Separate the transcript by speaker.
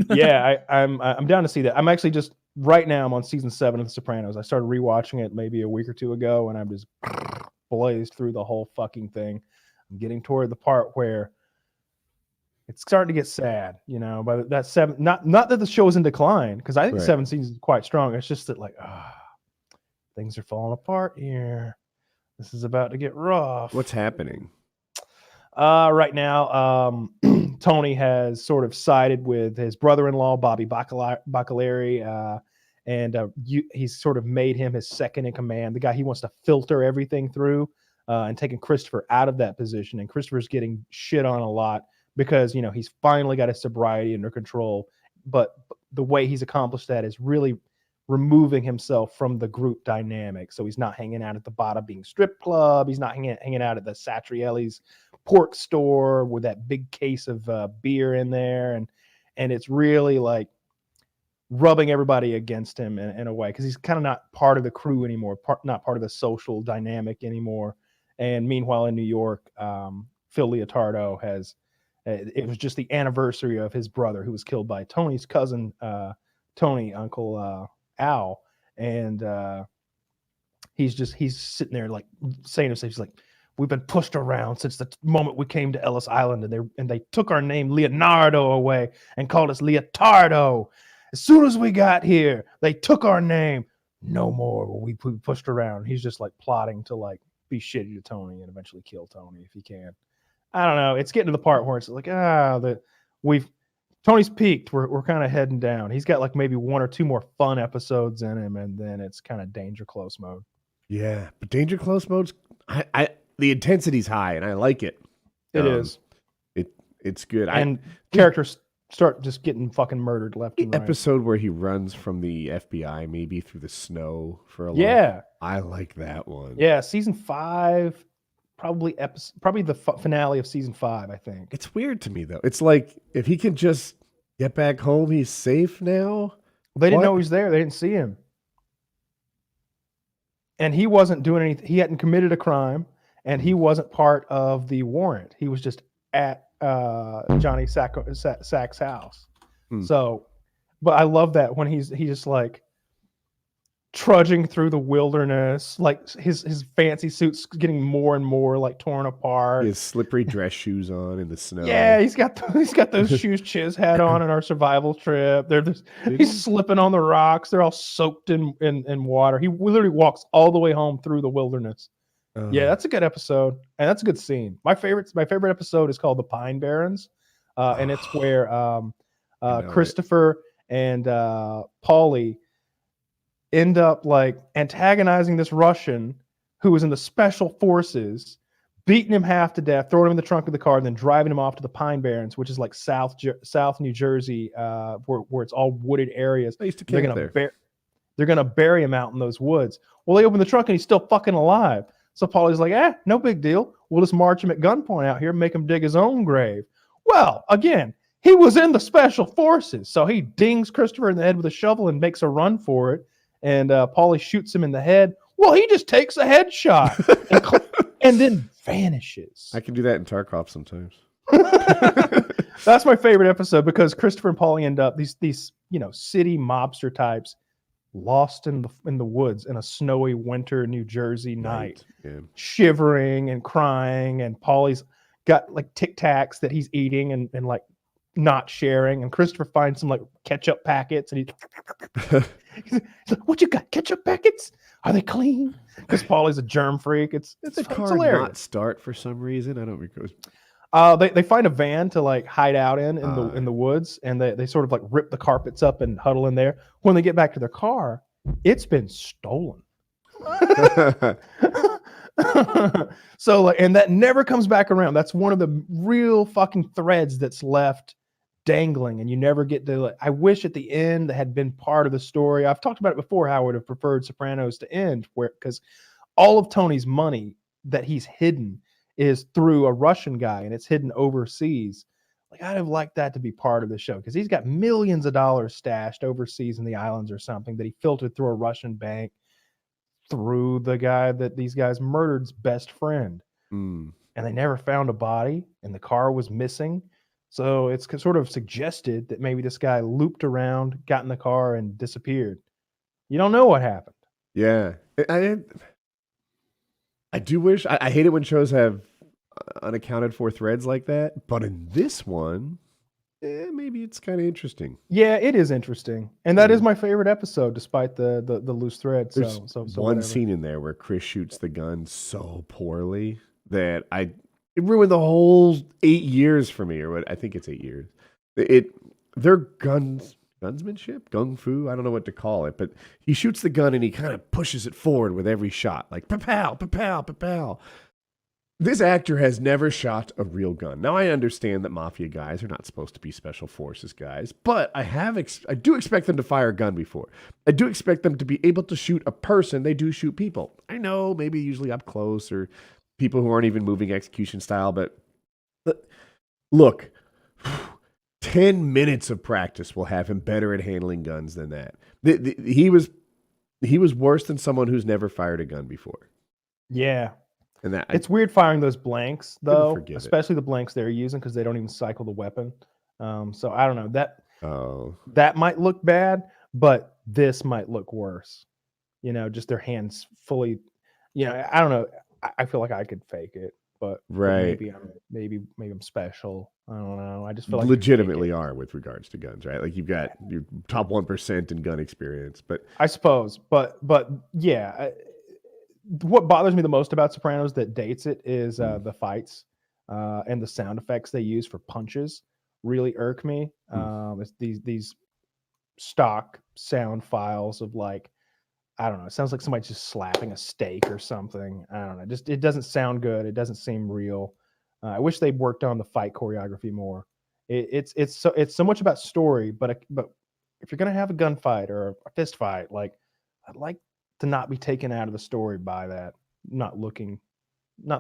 Speaker 1: Yeah, I'm down to see that. I'm actually just right now. I'm on season 7 of The Sopranos. I started rewatching it maybe a week or two ago, and I'm just blazed through the whole fucking thing. I'm getting toward the part where it's starting to get sad, But that seven, not that the show is in decline, because I think
Speaker 2: Right.
Speaker 1: 7 seasons is quite strong. It's just that like, things are falling apart here. This is about to get
Speaker 2: What's
Speaker 1: rough.
Speaker 2: happening?
Speaker 1: Right now, Tony has sort of sided with his brother-in-law, Bobby Bacalari, and he's sort of made him his second in command, the guy he wants to filter everything through, and taking Christopher out of that position. And Christopher's getting shit on a lot because, he's finally got his sobriety under control. But the way he's accomplished that is really removing himself from the group dynamic. So he's not hanging out at the Bada Bing strip club. He's not hanging out at the Satrielli's pork store with that big case of beer in there, and it's really like rubbing everybody against him in a way, because he's kind of not part of the crew anymore, not part of the social dynamic anymore. And meanwhile, in New York, Phil Leotardo has. It was just the anniversary of his brother who was killed by Tony's cousin, Tony, Uncle Al, and he's sitting there like saying to himself, he's like, we've been pushed around since the moment we came to Ellis Island, and they took our name Leonardo away and called us Leotardo. As soon as we got here, they took our name. No more will we be pushed around. He's just like plotting to like be shitty to Tony and eventually kill Tony if he can. I don't know. It's getting to the part where it's like, that we've Tony's peaked. We're kind of heading down. He's got like maybe 1 or 2 more fun episodes in him, and then it's kind of danger close mode.
Speaker 2: Yeah, but Danger Close mode's the intensity's high, and I like it.
Speaker 1: It is.
Speaker 2: It's good.
Speaker 1: And characters start just getting fucking murdered left and right.
Speaker 2: Episode where he runs from the FBI, maybe through the snow for a long.
Speaker 1: Yeah,
Speaker 2: I like that one.
Speaker 1: Yeah, season 5, probably the finale of season 5, I think.
Speaker 2: It's weird to me though. It's like if he can just get back home, he's safe now.
Speaker 1: They didn't know he was there. They didn't see him. And he wasn't doing anything. He hadn't committed a crime, and he wasn't part of the warrant. He was just at Johnny Sack's house. So, but I love that when he's just like trudging through the wilderness, like his fancy suit's getting more and more like torn apart.
Speaker 2: His slippery dress shoes on in the snow.
Speaker 1: Yeah, he's got those shoes Chiz had on in our survival trip. He's slipping on the rocks. They're all soaked in water. He literally walks all the way home through the wilderness. Yeah, that's a good episode, and that's a good scene. My favorite episode is called The Pine Barrens, and it's where Christopher and Paulie end up like antagonizing this Russian who was in the special forces, beating him half to death, throwing him in the trunk of the car, and then driving him off to the Pine Barrens, which is like South New Jersey, where it's all wooded areas.
Speaker 2: I used to camp there.
Speaker 1: They're gonna bury him out in those woods. Well, they open the trunk and he's still fucking alive. So Paulie's like, no big deal. We'll just march him at gunpoint out here and make him dig his own grave. Well, again, he was in the special forces, so he dings Christopher in the head with a shovel and makes a run for it. And Paulie shoots him in the head. Well, he just takes a headshot and then vanishes.
Speaker 2: I can do that in Tarkov sometimes.
Speaker 1: That's my favorite episode because Christopher and Paulie end up these city mobster types lost in the woods in a snowy winter New Jersey night, shivering and crying. And Paulie's got like Tic Tacs that he's eating and like not sharing, and Christopher finds some like ketchup packets, and he's like, "What you got? Ketchup packets? Are they clean?" Because Paulie's a germ freak. It's
Speaker 2: car
Speaker 1: hilarious.
Speaker 2: Not start for some reason. I don't recall.
Speaker 1: They find a van to like hide out in the woods, and they sort of like rip the carpets up and huddle in there. When they get back to their car, it's been stolen. So like, and that never comes back around. That's one of the real fucking threads that's left dangling, and you never get to like, I wish at the end that had been part of the story. I've talked about it before, how I would have preferred Sopranos to end, because all of Tony's money that he's hidden is through a Russian guy, and it's hidden overseas. Like, I'd have liked that to be part of the show, because he's got millions of dollars stashed overseas in the islands or something that he filtered through a Russian bank through the guy that these guys murdered's best friend. And they never found a body, and the car was missing. So it's sort of suggested that maybe this guy looped around, got in the car, and disappeared. You don't know what happened.
Speaker 2: Yeah. I do wish I hate it when shows have unaccounted for threads like that, but in this one, maybe it's kind of interesting.
Speaker 1: Yeah, it is interesting, and that is my favorite episode, despite the loose thread.
Speaker 2: There's
Speaker 1: So
Speaker 2: one
Speaker 1: whatever.
Speaker 2: scene in there where Chris shoots the gun so poorly that it ruined the whole 8 years for me, or what I think it's 8 years. It their gunsmanship, gung fu, I don't know what to call it, but he shoots the gun and he kind of pushes it forward with every shot, like pa-pow, pa-pow, pa-pow. This actor has never shot a real gun. Now I understand that mafia guys are not supposed to be special forces guys, but I do expect them to fire a gun before. I do expect them to be able to shoot a person. They do shoot people. I know, maybe usually up close or people who aren't even moving execution style, but look, 10 minutes of practice will have him better at handling guns than that. He was worse than someone who's never fired a gun before.
Speaker 1: Yeah.
Speaker 2: And that
Speaker 1: It's weird firing those blanks, though,
Speaker 2: forgive it.
Speaker 1: especially the blanks they're using because they don't even cycle the weapon. So I don't know
Speaker 2: Oh,
Speaker 1: that might look bad, but this might look worse. Just their hands fully. I don't know. I feel like I could fake it, but
Speaker 2: right.
Speaker 1: maybe I'm special. I don't know. I just feel like I could fake
Speaker 2: Legitimately
Speaker 1: it.
Speaker 2: are with regards to guns, right? Like you've got your top 1% in gun experience, but
Speaker 1: I suppose, but yeah. What bothers me the most about Sopranos that dates it is the fights and the sound effects they use for punches really irk me. It's these stock sound files of like, I don't know. It sounds like somebody just slapping a steak or something. I don't know. Just it doesn't sound good. It doesn't seem real. I wish they'd worked on the fight choreography more. It's so much about story, but if you're gonna have a gunfight or a fist fight, like I'd like to not be taken out of the story by that not looking not